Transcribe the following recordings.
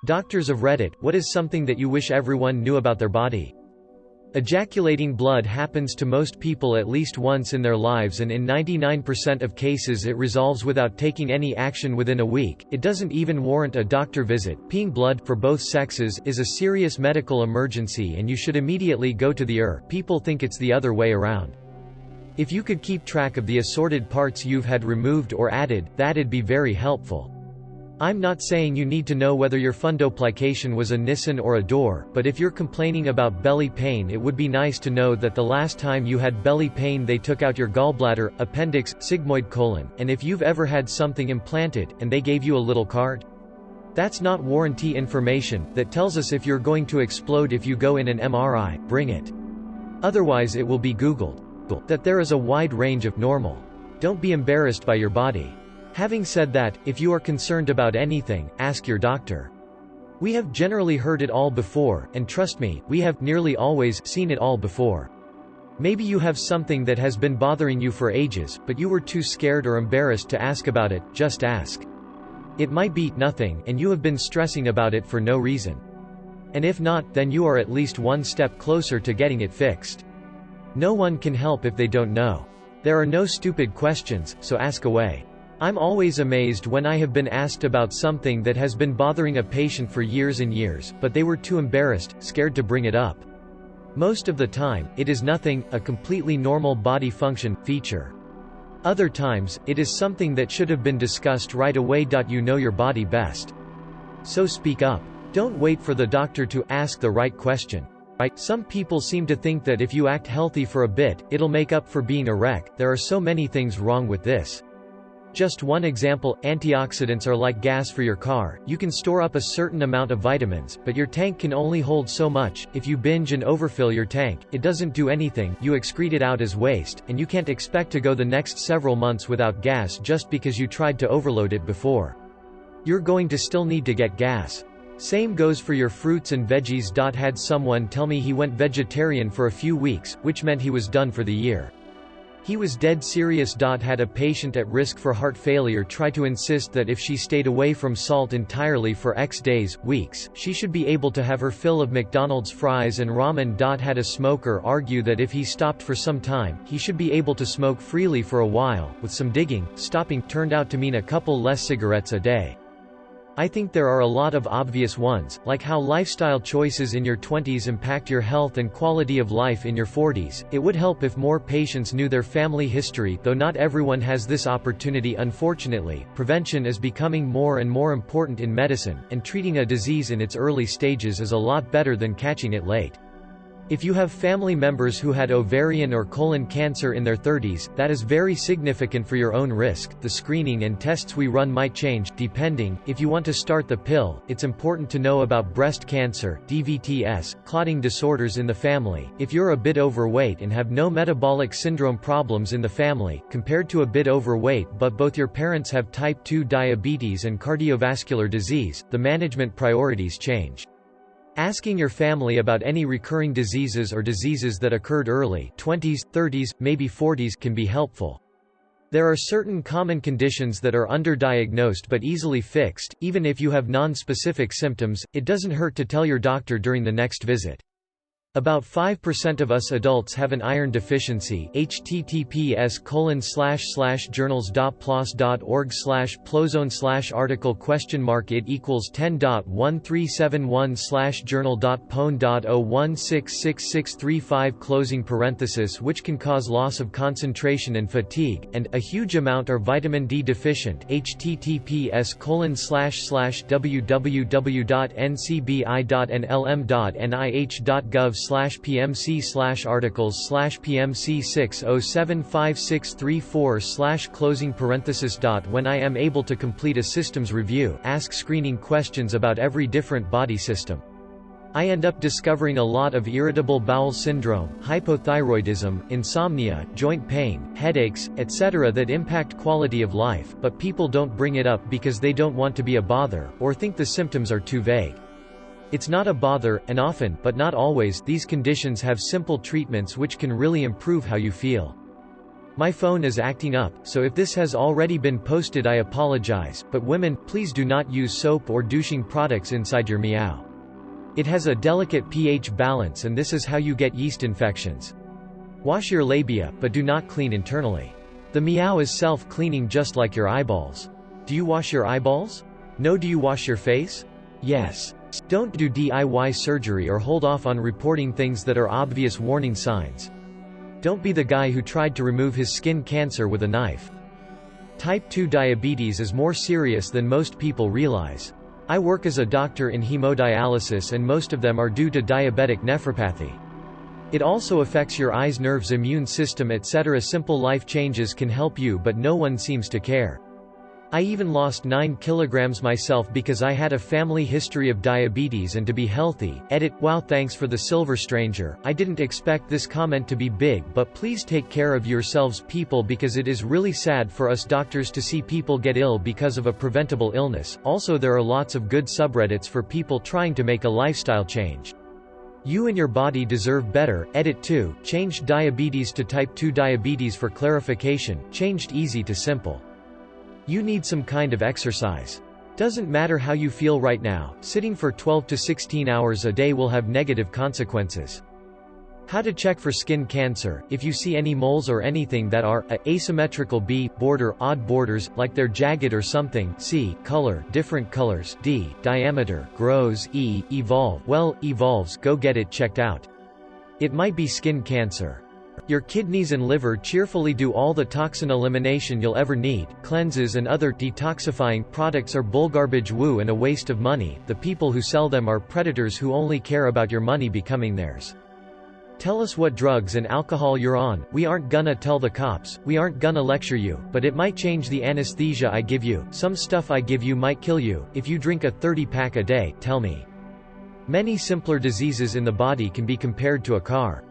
Doctors of Reddit, what is something that you wish everyone knew about their body? Ejaculating blood happens to most people at least once in their lives, and in 99% of cases it resolves without taking any action within a week. It doesn't even warrant a doctor visit. Peeing blood, for both sexes, is a serious medical emergency and you should immediately go to the ER. People think it's the other way around. If you could keep track of the assorted parts you've had removed or added, that'd be very helpful. I'm not saying you need to know whether your fundoplication was a Nissen or a door, but if you're complaining about belly pain, it would be nice to know that the last time you had belly pain they took out your gallbladder, appendix, sigmoid colon, and if you've ever had something implanted, and they gave you a little card. That's not warranty information, that tells us if you're going to explode if you go in an MRI, bring it. Otherwise it will be Googled. That there is a wide range of normal. Don't be embarrassed by your body. Having said that, if you are concerned about anything, ask your doctor. We have generally heard it all before, and trust me, we have nearly always seen it all before. Maybe you have something that has been bothering you for ages, but you were too scared or embarrassed to ask about it. Just ask. It might be nothing, and you have been stressing about it for no reason. And if not, then you are at least one step closer to getting it fixed. No one can help if they don't know. There are no stupid questions, so ask away. I'm always amazed when I have been asked about something that has been bothering a patient for years and years, but they were too embarrassed, scared to bring it up. Most of the time, it is nothing, a completely normal body function feature. Other times, it is something that should have been discussed right away. You know your body best. So speak up. Don't wait for the doctor to ask the right question. Some people seem to think that if you act healthy for a bit, it'll make up for being a wreck. There are so many things wrong with this. Just one example, antioxidants are like gas for your car. You can store up a certain amount of vitamins, but your tank can only hold so much. If you binge and overfill your tank, it doesn't do anything, you excrete it out as waste, and you can't expect to go the next several months without gas just because you tried to overload it before. You're going to still need to get gas. Same goes for your fruits and veggies. Had someone tell me he went vegetarian for a few weeks, which meant he was done for the year. He was dead serious. Had a patient at risk for heart failure try to insist that if she stayed away from salt entirely for X days, weeks, she should be able to have her fill of McDonald's fries and ramen. Had a smoker argue that if he stopped for some time, he should be able to smoke freely for a while. With some digging, stopping turned out to mean a couple less cigarettes a day. I think there are a lot of obvious ones, like how lifestyle choices in your 20s impact your health and quality of life in your 40s. It would help if more patients knew their family history, though not everyone has this opportunity. Unfortunately, prevention is becoming more and more important in medicine, and treating a disease in its early stages is a lot better than catching it late. If you have family members who had ovarian or colon cancer in their 30s, that is very significant for your own risk. The screening and tests we run might change, depending. If you want to start the pill, it's important to know about breast cancer, DVTs, clotting disorders in the family. If you're a bit overweight and have no metabolic syndrome problems in the family, compared to a bit overweight but both your parents have type 2 diabetes and cardiovascular disease, the management priorities change. Asking your family about any recurring diseases or diseases that occurred early 20s, 30s, maybe 40s can be helpful. There are certain common conditions that are underdiagnosed but easily fixed. Even if you have non-specific symptoms, it doesn't hurt to tell your doctor during the next visit. About 5% of us adults have an iron deficiency. https://journals.plos.org/plozone/article #it equals 10.1371/journal.pon.0166635 which can cause loss of concentration and fatigue, and a huge amount are vitamin D deficient. https://www.ncbi.nlm.nih.gov/pmc/articles/pmc6075634/. When I am able to complete a systems review, ask screening questions about every different body system. I end up discovering a lot of irritable bowel syndrome, hypothyroidism, insomnia, joint pain, headaches, etc. that impact quality of life, but people don't bring it up because they don't want to be a bother, or think the symptoms are too vague. It's not a bother, and often, but not always, these conditions have simple treatments which can really improve how you feel. My phone is acting up, so if this has already been posted I apologize, but women, please do not use soap or douching products inside your meow. It has a delicate pH balance and this is how you get yeast infections. Wash your labia, but do not clean internally. The meow is self-cleaning just like your eyeballs. Do you wash your eyeballs? No. Do you wash your face? Yes. Don't do DIY surgery or hold off on reporting things that are obvious warning signs. Don't be the guy who tried to remove his skin cancer with a knife. Type 2 diabetes is more serious than most people realize. I work as a doctor in hemodialysis and most of them are due to diabetic nephropathy. It also affects your eyes, nerves, immune system, etc. Simple life changes can help you, but no one seems to care. I even lost 9 kilograms myself because I had a family history of diabetes and to be healthy. Edit. Wow, thanks for the silver stranger. I didn't expect this comment to be big, but please take care of yourselves people, because it is really sad for us doctors to see people get ill because of a preventable illness. Also, there are lots of good subreddits for people trying to make a lifestyle change. You and your body deserve better. Edit 2. Changed diabetes to type 2 diabetes for clarification. Changed easy to simple. You need some kind of exercise. Doesn't matter how you feel right now, sitting for 12 to 16 hours a day will have negative consequences. How to check for skin cancer. If you see any moles or anything that are a, asymmetrical, b, border, odd borders, like they're jagged or something, c, color, different colors, d, diameter, grows, e, evolve, well, evolves, go get it checked out. It might be skin cancer. Your kidneys and liver cheerfully do all the toxin elimination you'll ever need. Cleanses and other detoxifying products are bullgarbage, woo, and a waste of money. The people who sell them are predators who only care about your money becoming theirs. Tell us what drugs and alcohol you're on. We aren't gonna tell the cops, we aren't gonna lecture you, but it might change the anesthesia I give you. Some stuff I give you might kill you. If you drink a 30-pack a day, tell me. Many simpler diseases in the body can be compared to a car.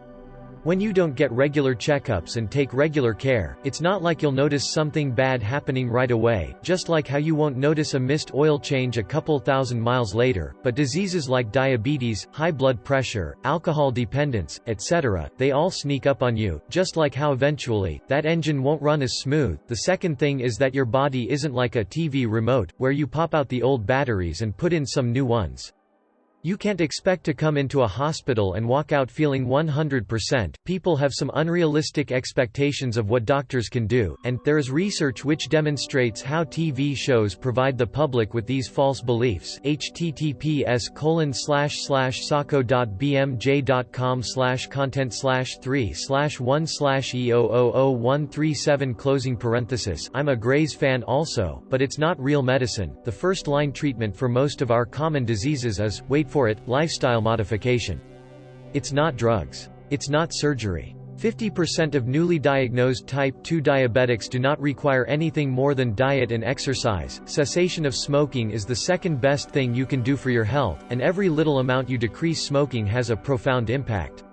When you don't get regular checkups and take regular care, it's not like you'll notice something bad happening right away, just like how you won't notice a missed oil change a couple thousand miles later. But diseases like diabetes, high blood pressure, alcohol dependence, etc., they all sneak up on you, just like how eventually, that engine won't run as smooth. The second thing is that your body isn't like a TV remote, where you pop out the old batteries and put in some new ones. You can't expect to come into a hospital and walk out feeling 100%. People have some unrealistic expectations of what doctors can do, and there is research which demonstrates how TV shows provide the public with these false beliefs. https://socko.bmj.com/content/3/1/E000137 I'm a Grey's fan also, but it's not real medicine. The first line treatment for most of our common diseases is, wait for it, lifestyle modification. It's not drugs. It's not surgery. 50% of newly diagnosed type 2 diabetics do not require anything more than diet and exercise. Cessation of smoking is the second best thing you can do for your health, and every little amount you decrease smoking has a profound impact.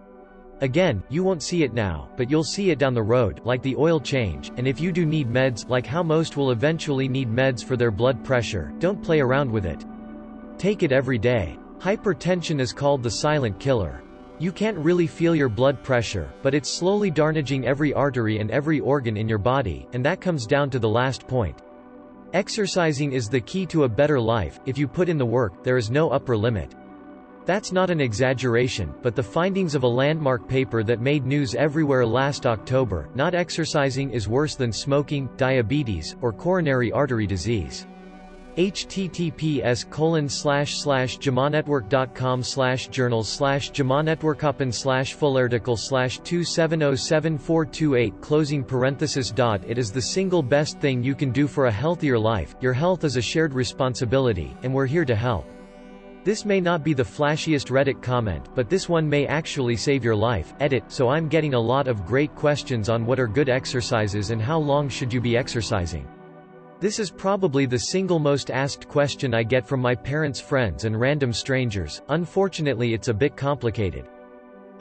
Again, you won't see it now, but you'll see it down the road, like the oil change. And if you do need meds, like how most will eventually need meds for their blood pressure, don't play around with it. Take it every day. Hypertension is called the silent killer. You can't really feel your blood pressure, but it's slowly damaging every artery and every organ in your body, and that comes down to the last point. Exercising is the key to a better life. If you put in the work, there is no upper limit. That's not an exaggeration, but the findings of a landmark paper that made news everywhere last October: not exercising is worse than smoking, diabetes, or coronary artery disease. https://jamanetwork.com/journals/full article/2707428 It is the single best thing you can do for a healthier life. Your health is a shared responsibility, and we're here to help. This may not be the flashiest Reddit comment, but this one may actually save your life. Edit. So I'm getting a lot of great questions on what are good exercises and how long should you be exercising. This is probably the single most asked question I get from my parents' friends and random strangers. Unfortunately, it's a bit complicated.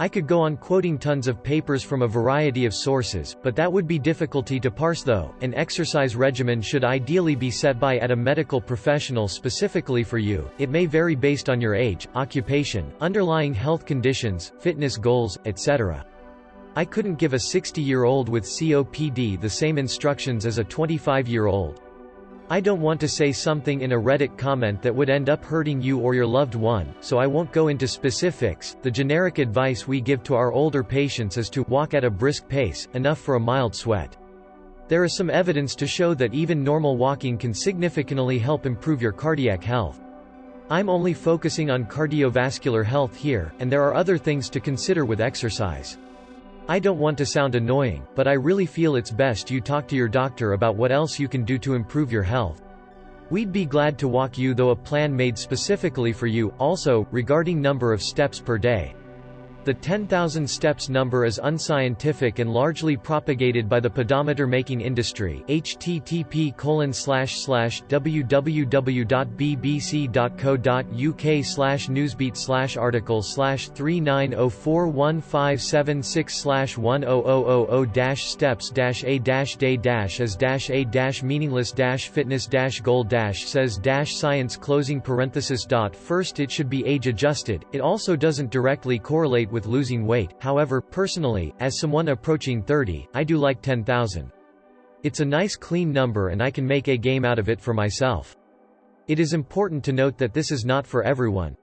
I could go on quoting tons of papers from a variety of sources, but that would be difficulty to parse though. An exercise regimen should ideally be set by a medical professional specifically for you. It may vary based on your age, occupation, underlying health conditions, fitness goals, etc. I couldn't give a 60-year-old with COPD the same instructions as a 25-year-old. I don't want to say something in a Reddit comment that would end up hurting you or your loved one, so I won't go into specifics. The generic advice we give to our older patients is to walk at a brisk pace, enough for a mild sweat. There is some evidence to show that even normal walking can significantly help improve your cardiac health. I'm only focusing on cardiovascular health here, and there are other things to consider with exercise. I don't want to sound annoying, but I really feel it's best you talk to your doctor about what else you can do to improve your health. We'd be glad to walk you through a plan made specifically for you. Also, regarding number of steps per day. The 10,000 steps number is unscientific and largely propagated by the pedometer-making industry. http://www.bbc.co.uk/3904156/1000-steps-a-meaningless-fitness-goal-says-age-meaningless-fitness-goal. First, it should be age-adjusted. It also doesn't directly correlate with losing weight. However, personally, as someone approaching 30, I do like 10,000. It's a nice clean number and I can make a game out of it for myself. It is important to note that this is not for everyone.